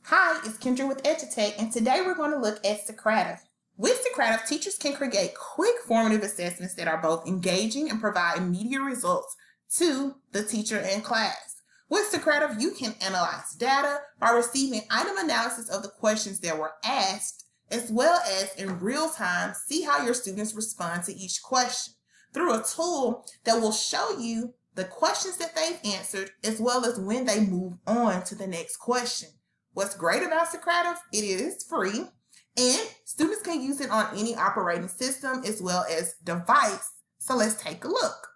Hi, it's Kendra with EduTech, and today we're going to look at Socrative. With Socrative, teachers can create quick formative assessments that are both engaging and provide immediate results to the teacher and class. With Socrative, you can analyze data by receiving item analysis of the questions that were asked, as well as in real time see how your students respond to each question through a tool that will show you the questions that they've answered, as well as when they move on to the next question. What's great about Socrative, it is free, and students can use it on any operating system as well as device. So let's take a look.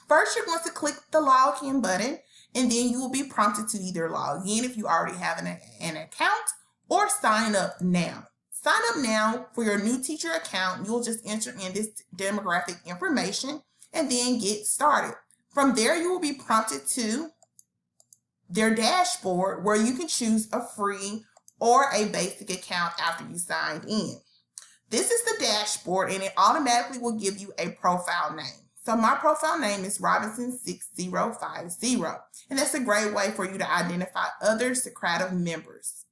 First, you're going to click the login button, and then you will be prompted to either log in if you already have an account or sign up now. Sign up now for your new teacher account. You'll just enter in this demographic information and then get started. From there, you will be prompted to their dashboard where you can choose a free or a basic account after you signed in. This is the dashboard, and it automatically will give you a profile name. So my profile name is Robinson6050, and that's a great way for you to identify other Socrative members.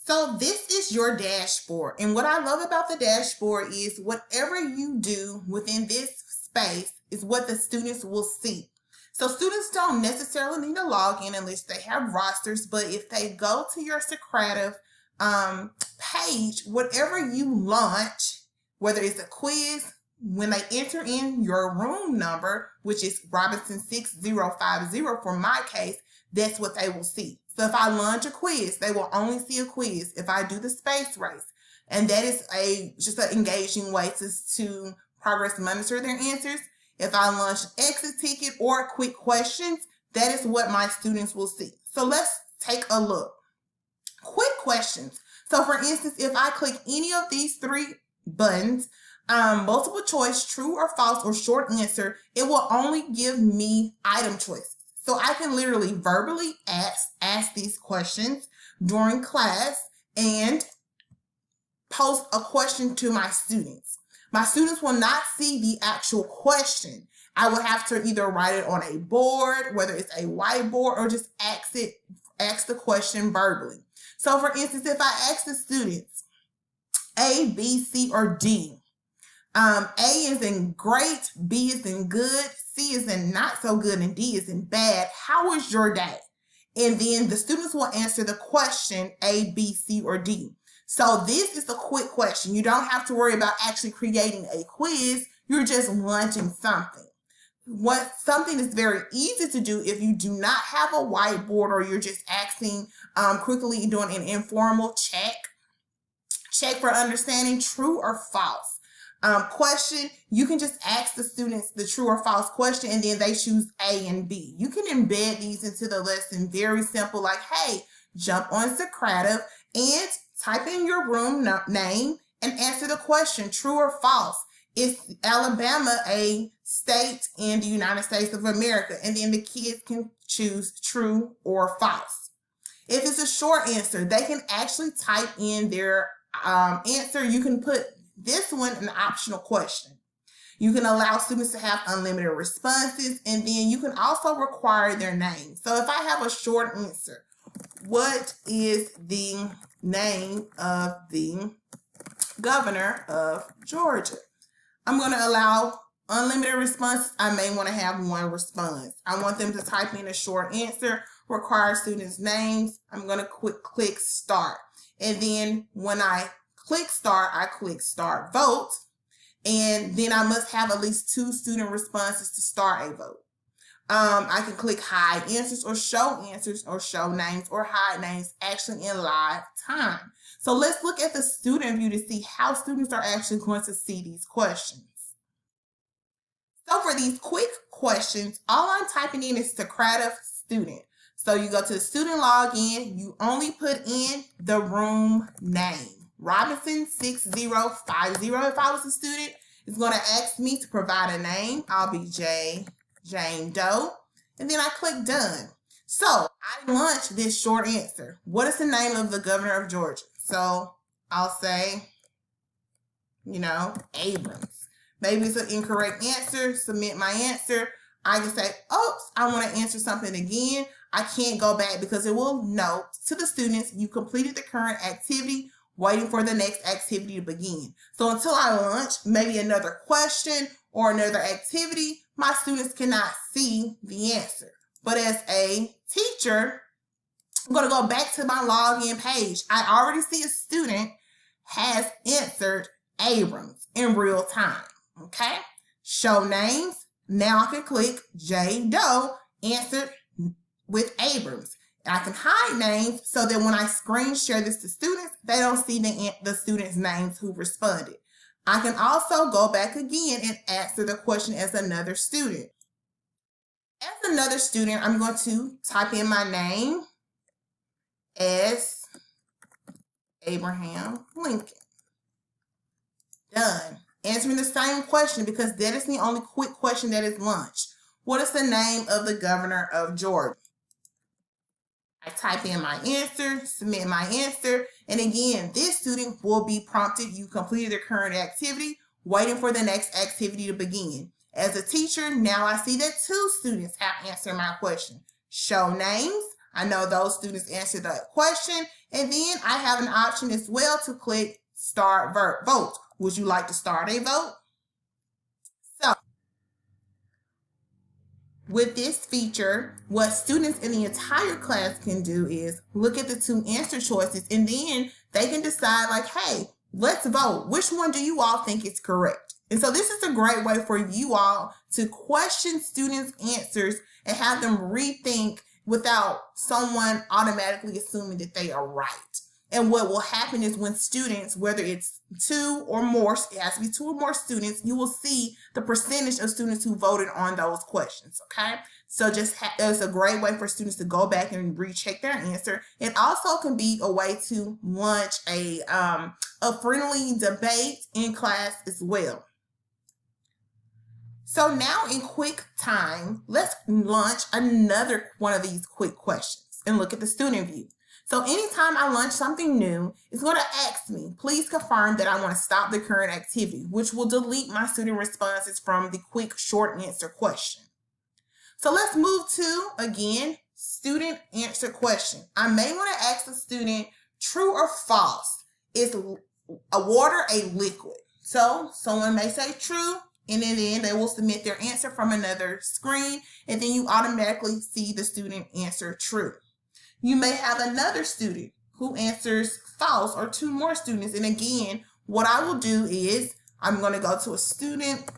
So this is your dashboard, and what I love about the dashboard is whatever you do within this space is what the students will see. So students don't necessarily need to log in unless they have rosters, but if they go to your Socrative page, whatever you launch, whether it's a quiz, when they enter in your room number, which is Robinson6050 for my case, that's what they will see. So if I launch a quiz, they will only see a quiz. If I do the space race, and that is just an engaging way to progress monitor their answers. If I launch an exit ticket or quick questions, that is what my students will see. So let's take a look. Quick questions. So for instance, if I click any of these three buttons, multiple choice, true or false, or short answer, it will only give me item choices. So I can literally verbally ask these questions during class and post a question to my students. My students will not see the actual question. I will have to either write it on a board, whether it's a whiteboard, or just ask the question verbally. So for instance, if I ask the students A, B, C, or D, A is in great, B is in good, C is in not so good, and D is in bad. How was your day? And then the students will answer the question A, B, C, or D. So this is a quick question. You don't have to worry about actually creating a quiz. You're just launching something. Something is very easy to do if you do not have a whiteboard, or you're just asking quickly, doing an informal check for understanding, true or false. Question, you can just ask the students the true or false question, and then they choose A and B. You can embed these into the lesson very simple, like, hey, jump on Socrative and type in your room name and answer the question, true or false. Is Alabama a state in the United States of America? And then the kids can choose true or false. If it's a short answer, they can actually type in their answer. You can put this one an optional question. You can allow students to have unlimited responses, and then you can also require their name. So if I have a short answer, what is the name of the governor of Georgia? I'm going to allow unlimited responses. I may want to have one response. I want them to type in a short answer, require students' names. I'm going to click start. And then when I click start, I click start vote. And then I must have at least 2 student responses to start a vote. I can click hide answers or show names or hide names actually in live time. So let's look at the student view to see how students are actually going to see these questions. So for these quick questions, all I'm typing in is Socrative student. So you go to the student login, you only put in the room name, Robinson6050. If I was a student, it's going to ask me to provide a name. I'll be Jane Doe, and then I click done. So I launched this short answer. What is the name of the governor of Georgia? So I'll say, Abrams. Maybe it's an incorrect answer. Submit my answer. I can say, oops, I want to answer something again. I can't go back because it will note to the students you completed the current activity, waiting for the next activity to begin. So until I launch maybe another question or another activity, my students cannot see the answer. But as a teacher, I'm going to go back to my login page. I already see a student has answered Abrams in real time. Okay. Show names. Now I can click J. Doe answered with Abrams. And I can hide names so that when I screen share this to students, they don't see the students' names who responded. I can also go back again and answer the question as another student. As another student, I'm going to type in my name as Abraham Lincoln. Done. Answering the same question because that is the only quick question that is launched. What is the name of the governor of Georgia? I type in my answer, submit my answer, and again, this student will be prompted, you completed the current activity, waiting for the next activity to begin. As a teacher, now I see that 2 students have answered my question. Show names. I know those students answered the question, and then I have an option as well to click Start Vote. Would you like to start a vote? So, with this feature, what students in the entire class can do is look at the 2 answer choices, and then they can decide like, hey, let's vote. Which one do you all think is correct? And so this is a great way for you all to question students' answers and have them rethink without someone automatically assuming that they are right. And what will happen is when students, whether it's 2 or more, it has to be 2 or more students, you will see the percentage of students who voted on those questions, okay? So it's a great way for students to go back and recheck their answer. It also can be a way to launch a friendly debate in class as well. So now in quick time, let's launch another one of these quick questions and look at the student view. So anytime I launch something new, it's going to ask me, please confirm that I want to stop the current activity, which will delete my student responses from the quick short answer question. So let's move to, again, student answer question. I may want to ask the student, true or false, is a water a liquid? So someone may say true, and then they will submit their answer from another screen, and then you automatically see the student answer true. You may have another student who answers false, or 2 more students. And again, what I will do is I'm going to go to a student,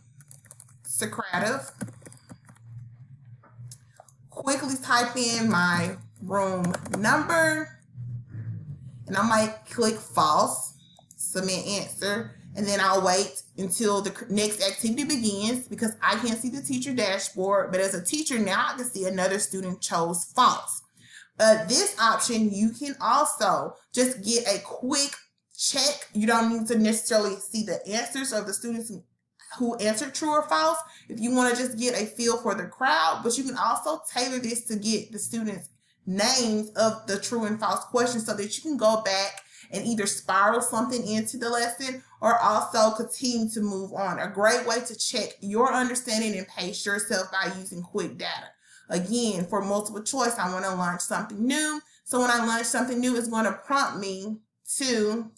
Socrative, quickly type in my room number, and I might click false, submit answer, and then I'll wait until the next activity begins because I can't see the teacher dashboard. But as a teacher now, I can see another student chose false. This option, you can also just get a quick check. You don't need to necessarily see the answers of the students who answered true or false if you want to just get a feel for the crowd, but you can also tailor this to get the students' names of the true and false questions so that you can go back and either spiral something into the lesson or also continue to move on. A great way to check your understanding and pace yourself by using quick data. Again, for multiple choice, I want to launch something new. So when I launch something new, it's going to prompt me to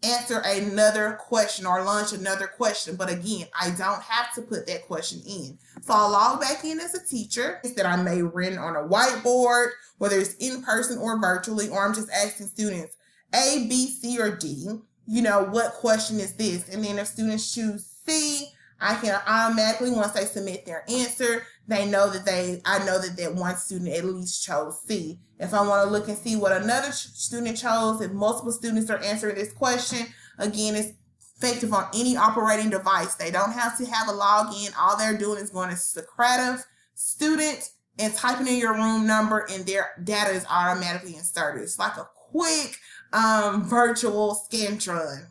answer another question or launch another question. But again, I don't have to put that question in. So I'll log back in as a teacher that I may run on a whiteboard, whether it's in person or virtually, or I'm just asking students A, B, C, or D, what question is this? And then if students choose C, I can automatically, once they submit their answer, I know that one student at least chose C. If I want to look and see what another student chose, if multiple students are answering this question, again, it's effective on any operating device. They don't have to have a login. All they're doing is going to Socrative student and typing in your room number, and their data is automatically inserted. It's like a quick virtual Scantron.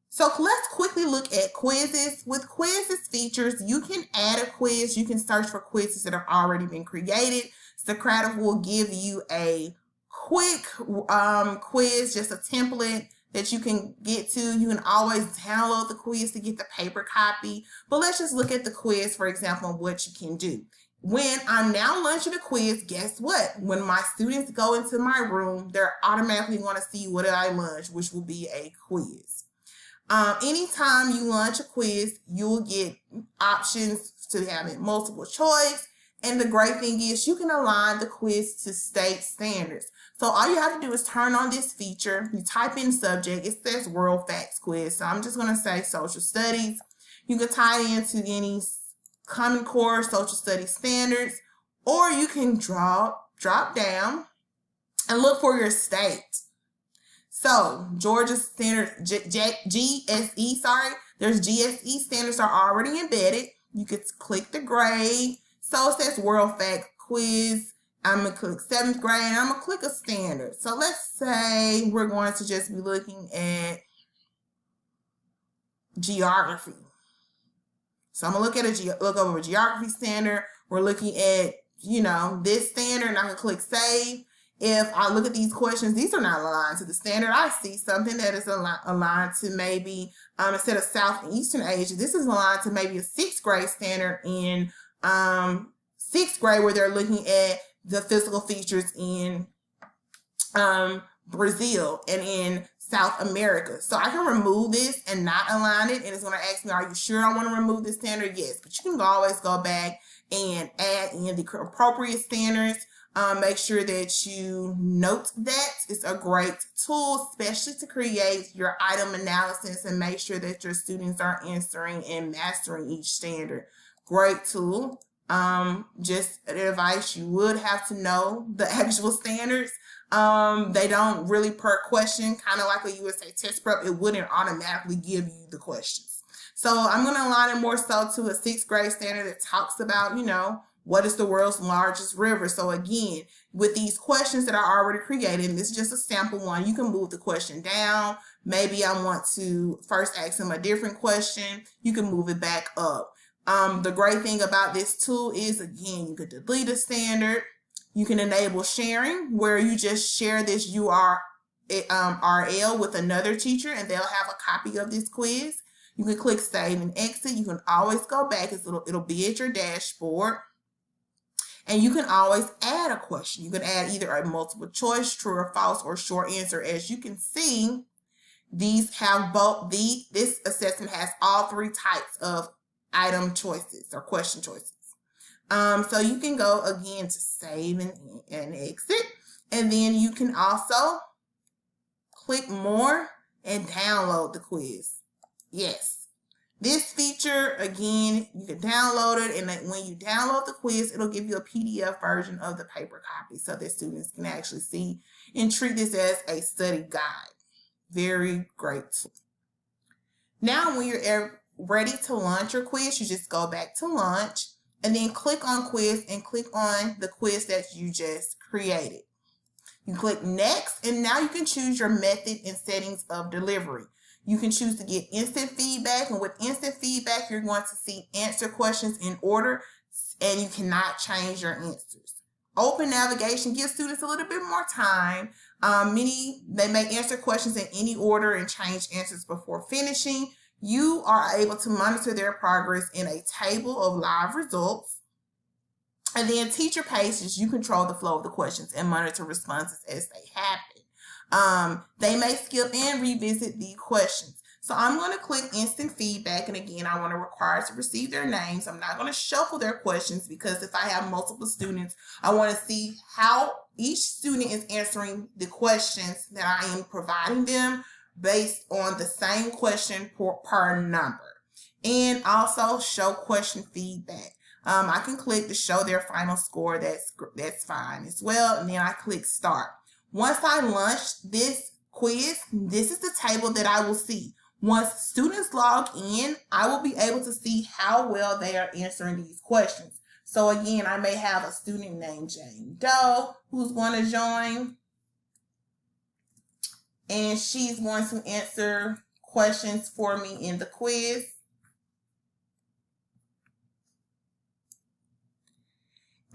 So let's quickly look at quizzes. With quizzes features, you can add a quiz. You can search for quizzes that have already been created. Socrative will give you a quick quiz, just a template that you can get to. You can always download the quiz to get the paper copy. But let's just look at the quiz, for example, and what you can do. When I'm now launching the quiz, guess what? When my students go into my room, they're automatically going to see what did I launch, which will be a quiz. Anytime you launch a quiz, you'll get options to have it multiple choice. And the great thing is you can align the quiz to state standards. So all you have to do is turn on this feature. You type in subject. It says World Facts Quiz. So I'm just going to say social studies. You can tie it into any Common Core social studies standards, or you can drop down and look for your state. So Georgia standard GSE, there's GSE standards are already embedded. You could click the grade. So it says World Fact Quiz. I'm going to click 7th grade and I'm going to click a standard. So let's say we're going to just be looking at geography. So I'm going to look over a geography standard. We're looking at, this standard, and I can click save. If I look at these questions, these are not aligned to the standard. I see something that is aligned to maybe, instead of South and Eastern Asia, this is aligned to maybe a 6th grade standard in 6th grade, where they're looking at the physical features in Brazil and in South America. So I can remove this and not align it, and it's going to ask me, are you sure I want to remove this standard? Yes, but you can always go back and add in the appropriate standards. Make sure that you note that. It's a great tool, especially to create your item analysis and make sure that your students are answering and mastering each standard. Great tool. Just an advice, you would have to know the actual standards. They don't really per question, kind of like a USA test prep, it wouldn't automatically give you the questions. So I'm going to align it more so to a 6th grade standard that talks about, what is the world's largest river? So again, with these questions that are already created, and this is just a sample one, you can move the question down. Maybe I want to first ask them a different question. You can move it back up. The great thing about this tool is, again, you could delete a standard. You can enable sharing, where you just share this RL with another teacher, and they'll have a copy of this quiz. You can click save and exit. You can always go back. It'll be at your dashboard. And you can always add a question. You can add either a multiple choice, true or false, or short answer. As you can see, these have both. This assessment has all 3 types of item choices or question choices. So you can go again to save and exit. And then you can also click more and download the quiz. Yes. This feature, again, you can download it, and when you download the quiz, it'll give you a PDF version of the paper copy so that students can actually see and treat this as a study guide. Very great. Now, when you're ready to launch your quiz, you just go back to launch and then click on quiz and click on the quiz that you just created. You click next, and now you can choose your method and settings of delivery. You can choose to get instant feedback, and with instant feedback, you're going to see answer questions in order, and you cannot change your answers. Open navigation gives students a little bit more time. They may answer questions in any order and change answers before finishing. You are able to monitor their progress in a table of live results. And then teacher pages, you control the flow of the questions and monitor responses as they happen. They may skip and revisit the questions. So I'm going to click instant feedback. And again, I want to require to receive their names. I'm not going to shuffle their questions, because if I have multiple students, I want to see how each student is answering the questions that I am providing them based on the same question per number. And also show question feedback. I can click to show their final score. That's fine as well. And then I click start. Once I launch this quiz, this is the table that I will see. Once students log in, I will be able to see how well they are answering these questions. So again, I may have a student named Jane Doe who's going to join, and she's going to answer questions for me in the quiz.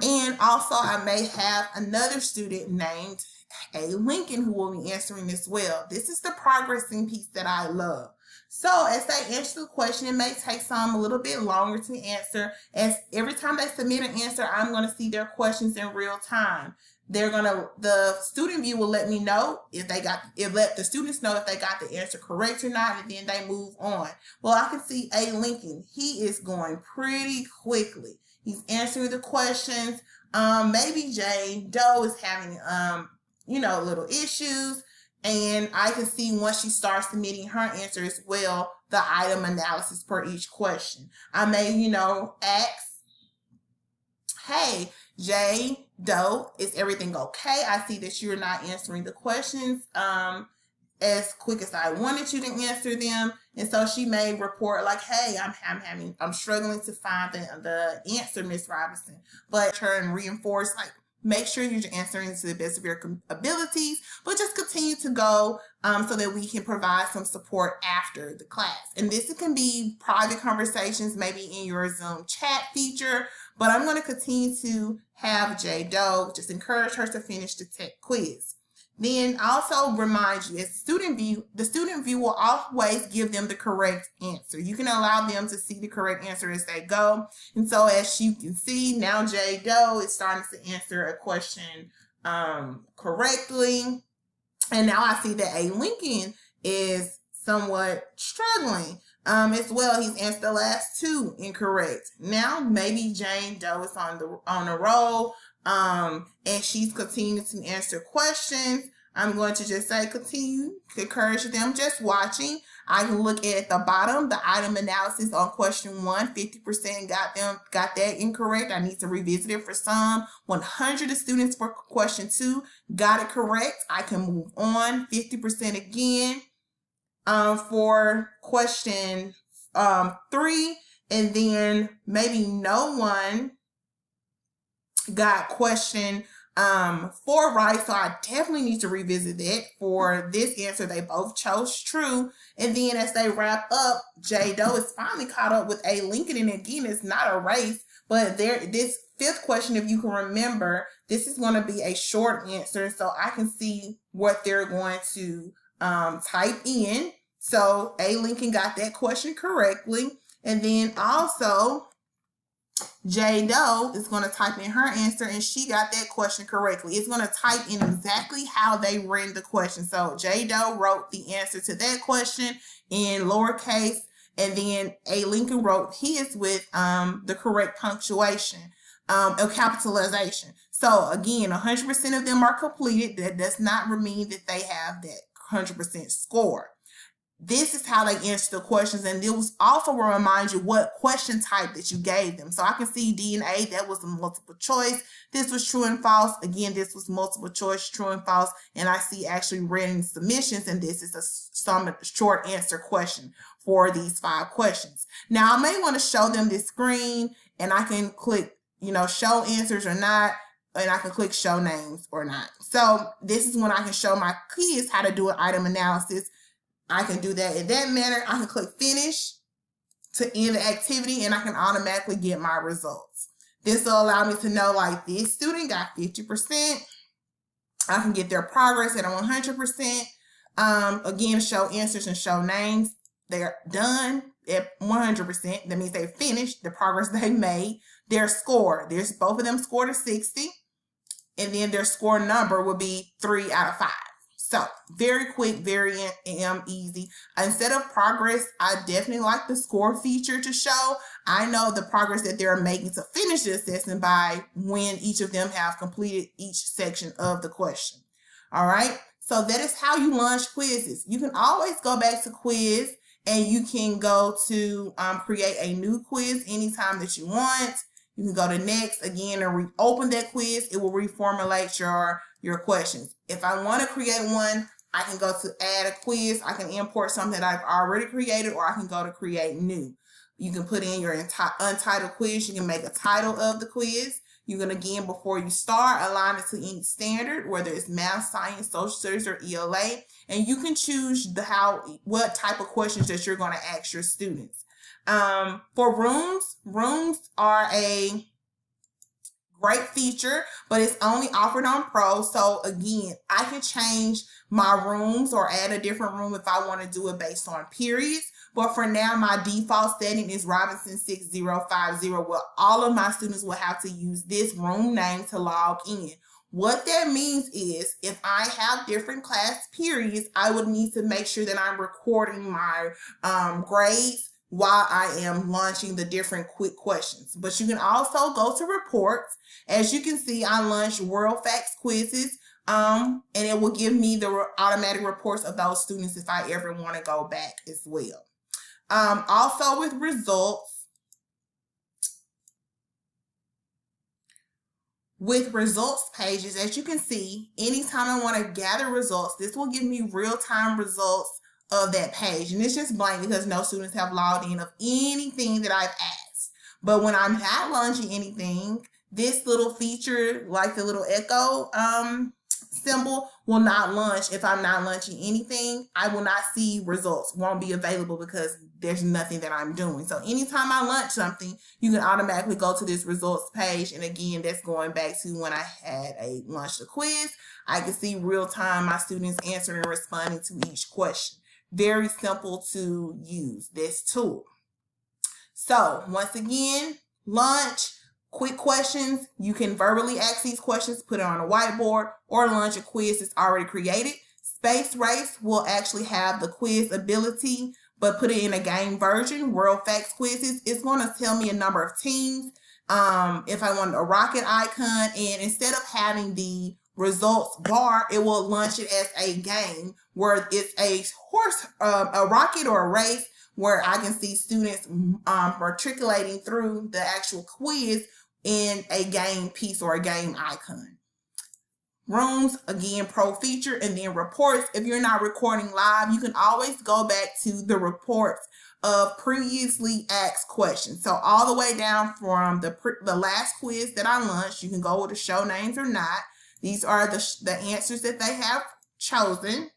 And also I may have another student named A. Lincoln, who will be answering as well. This is the progressing piece that I love. So as they answer the question, it may take some a little bit longer to answer. As every time they submit an answer, I'm going to see their questions in real time. The student view will let me know let the students know if they got the answer correct or not, and then they move on. Well, I can see A. Lincoln. He is going pretty quickly. He's answering the questions. Maybe J. Doe is having, little issues. And I can see once she starts submitting her answer as well, the item analysis per each question. I may, ask, hey, J. Doe, is everything okay? I see that you're not answering the questions as quick as I wanted you to answer them. And so she may report like, hey, I'm struggling to find the answer, Miss Robinson. But her and reinforce, like, make sure you're answering to the best of your abilities, but just continue to go so that we can provide some support after the class. And this can be private conversations, maybe in your Zoom chat feature, but I'm going to continue to have J. Doe just encourage her to finish the tech quiz. Then also remind you, as the student view will always give them the correct answer. You can allow them to see the correct answer as they go. And so as you can see, now J. Doe is starting to answer a question correctly. And now I see that A. Lincoln is somewhat struggling as well. He's answered the last two incorrect. Now maybe Jane Doe is on a roll. And she's continuing to answer questions. I'm going to just say continue to encourage them just watching. I can look at the bottom, the item analysis on question 1. 50% got that incorrect. I need to revisit it for some. 100 students for question 2 got it correct. I can move on. 50% again for question 3, and then maybe no one got question 4 right, so I definitely need to revisit that. For this answer, they both chose true. And then as they wrap up, J. Doe is finally caught up with A. Lincoln, and again, it's not a race, but this 5th question, if you can remember, this is going to be a short answer, so I can see what they're going to type in. So A. Lincoln got that question correctly, and then also J. Doe is going to type in her answer, and she got that question correctly. It's going to type in exactly how they ran the question. So J. Doe wrote the answer to that question in lowercase, and then A. Lincoln wrote his with the correct punctuation or capitalization. So again, 100% of them are completed. That does not mean that they have that 100% score. This is how they answer the questions, and it was also will remind you what question type that you gave them. So I can see D and A, that was a multiple choice. This was true and false. Again, this was multiple choice, true and false. And I see actually written submissions, and this is some short answer question for these 5 questions. Now I may want to show them this screen, and I can click, show answers or not, and I can click show names or not. So this is when I can show my kids how to do an item analysis. I can do that in that manner. I can click finish to end the activity, and I can automatically get my results. This will allow me to know, like, this student got 50%. I can get their progress at 100%. Again, show answers and show names. They're done at 100%. That means they finished the progress they made. Their score, both of them scored a 60. And then their score number will be 3 out of 5. So very quick, very easy. Instead of progress, I definitely like the score feature to show. I know the progress that they're making to finish the assessment by when each of them have completed each section of the question. All right. So that is how you launch quizzes. You can always go back to quiz, and you can go to create a new quiz anytime that you want. You can go to next again and reopen that quiz. It will reformulate your questions. If I want to create one, I can go to add a quiz. I can import something that I've already created, or I can go to create new. You can put in your untitled quiz. You can make a title of the quiz. You can, again, before you start, align it to any standard, whether it's math, science, social studies, or ELA. And you can choose what type of questions that you're going to ask your students. For rooms are a Great feature, but it's only offered on Pro. So again, I can change my rooms or add a different room if I want to do it based on periods. But for now, my default setting is Robinson 6050, where all of my students will have to use this room name to log in. What that means is if I have different class periods, I would need to make sure that I'm recording my grades while I am launching the different quick questions. But you can also go to reports. As you can see, I launched World Facts quizzes, and it will give me the automatic reports of those students if I ever want to go back as well. Also with results, with results pages, as you can see, anytime I want to gather results, this will give me real-time results of that page. And it's just blank because no students have logged in of anything that I've asked. But when I'm not launching anything, this little feature, like the little echo symbol, will not launch. If I'm not launching anything, I will not see results, won't be available because there's nothing that I'm doing. So anytime I launch something, you can automatically go to this results page. And again, that's going back to when I had launched a quiz. I can see real time my students answering and responding to each question. Very simple to use this tool. So once again, launch quick questions. You can verbally ask these questions, put it on a whiteboard, or launch a quiz that's already created. Space Race will actually have the quiz ability, but put it in a game version. World Facts quizzes, it's going to tell me a number of teams. If I want a rocket icon, and instead of having the results bar, it will launch it as a game where it's a horse, a rocket or a race, where I can see students matriculating through the actual quiz in a game piece or a game icon. Rooms, again, Pro feature, and then reports. If you're not recording live, you can always go back to the reports of previously asked questions. So all the way down from the last quiz that I launched, you can go with the show names or not. These are the answers that they have chosen.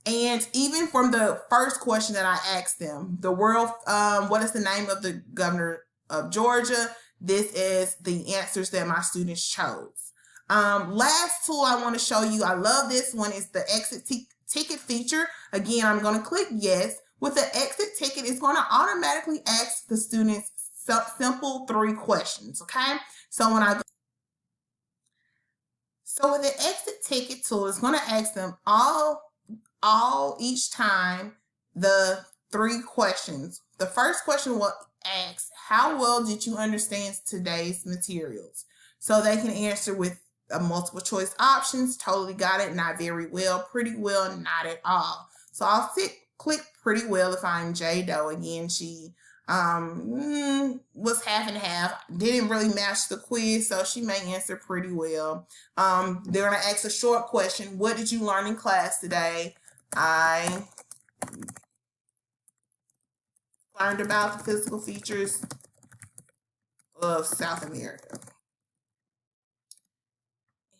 And even from the first question that I asked them, the world, what is the name of the governor of Georgia? This is the answers that my students chose. Last tool I want to show you, I love this one, is the exit ticket feature. Again, I'm going to click yes. With the exit ticket, it's going to automatically ask the students simple 3 questions, okay? So when I go, so with the exit ticket tool, it's going to ask them each time the 3 questions. The first question will ask, how well did you understand today's materials? So they can answer with multiple choice options. Totally got it, not very well, pretty well, not at all. So I'll click pretty well if I'm J Doe. Again, she was half and half, didn't really match the quiz, so she may answer pretty well. They're gonna ask a short question. What did you learn in class today? I learned about the physical features of South America.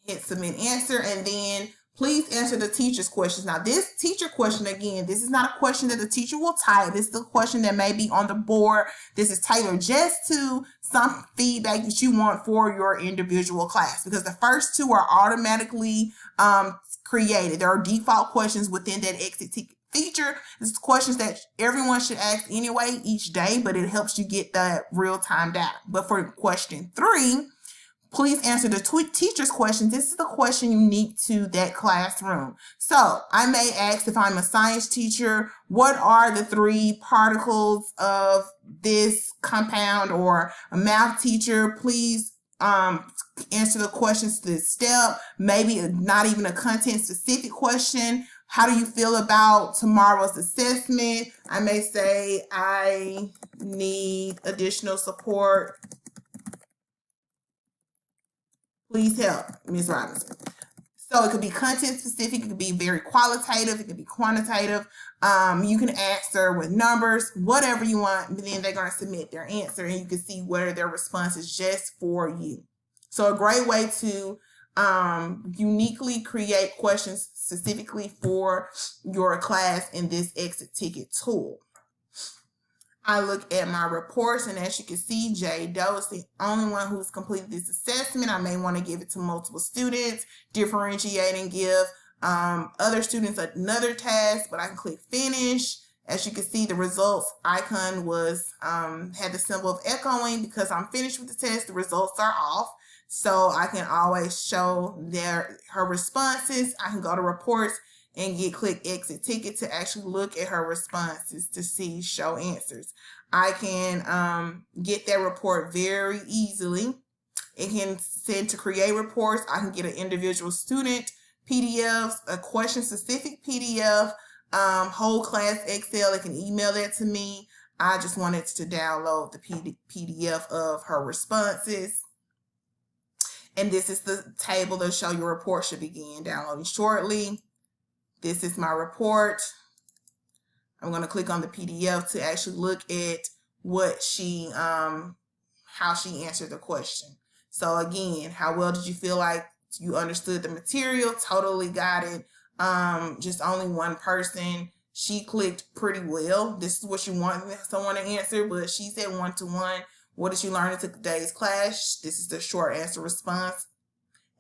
Hit submit answer, and then please answer the teacher's questions. Now, this teacher question, again, this is not a question that the teacher will type. This is a question that may be on the board. This is tailored just to some feedback that you want for your individual class, because the first 2 are automatically created. There are default questions within that exit ticket feature. It's questions that everyone should ask anyway each day, but it helps you get that real-time data. But for question 3, please answer the teacher's question. This is the question unique to that classroom. So I may ask, if I'm a science teacher, what are the 3 particles of this compound? Or a math teacher, please answer the questions to this step. Maybe not even a content specific question. How do you feel about tomorrow's assessment? I may say, I need additional support. Please help, Ms. Robinson. So it could be content specific, it could be very qualitative, it could be quantitative. You can answer with numbers, whatever you want, but then they're going to submit their answer, and you can see whether their response is just for you. So a great way to uniquely create questions specifically for your class in this exit ticket tool. I look at my reports, and as you can see, J. Doe is the only one who's completed this assessment. I may want to give it to multiple students, differentiate and give other students another task, but I can click finish. As you can see, the results icon was had the symbol of echoing. Because I'm finished with the test, the results are off. So I can always show her responses. I can go to reports and click exit ticket to actually look at her responses to see show answers. I can get that report very easily. It can send to create reports. I can get an individual student PDFs, a question specific PDF, whole class Excel. They can email that to me. I just wanted to download the PDF of her responses. And this is the table to show your report should begin downloading shortly. This is my report. I'm going to click on the PDF to actually look at what how she answered the question. So again, how well did you feel like you understood the material? Totally got it. Just only one person. She clicked pretty well. This is what you want someone to answer, but she said 1-to-1. What did you learn in today's class? This is the short answer response.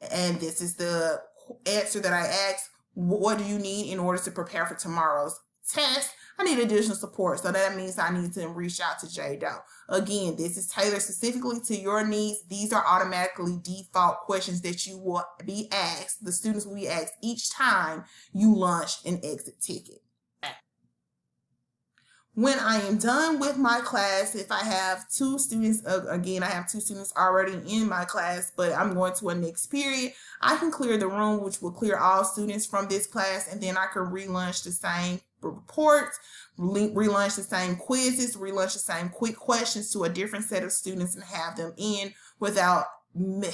And this is the answer that I asked. What do you need in order to prepare for tomorrow's test? I need additional support. So that means I need to reach out to J. Doe. Again, this is tailored specifically to your needs. These are automatically default questions that you will be asked. The students will be asked each time you launch an exit ticket. When I am done with my class, if I have 2 students, again, I have 2 students already in my class, but I'm going to a next period, I can clear the room, which will clear all students from this class, and then I can relaunch the same reports, relaunch the same quizzes, relaunch the same quick questions to a different set of students and have them in without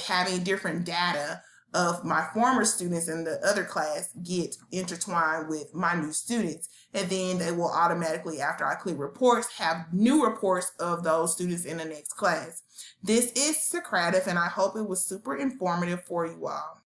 having different data of my former students in the other class get intertwined with my new students. And then they will automatically, after I click reports, have new reports of those students in the next class. This is Socrative, and I hope it was super informative for you all.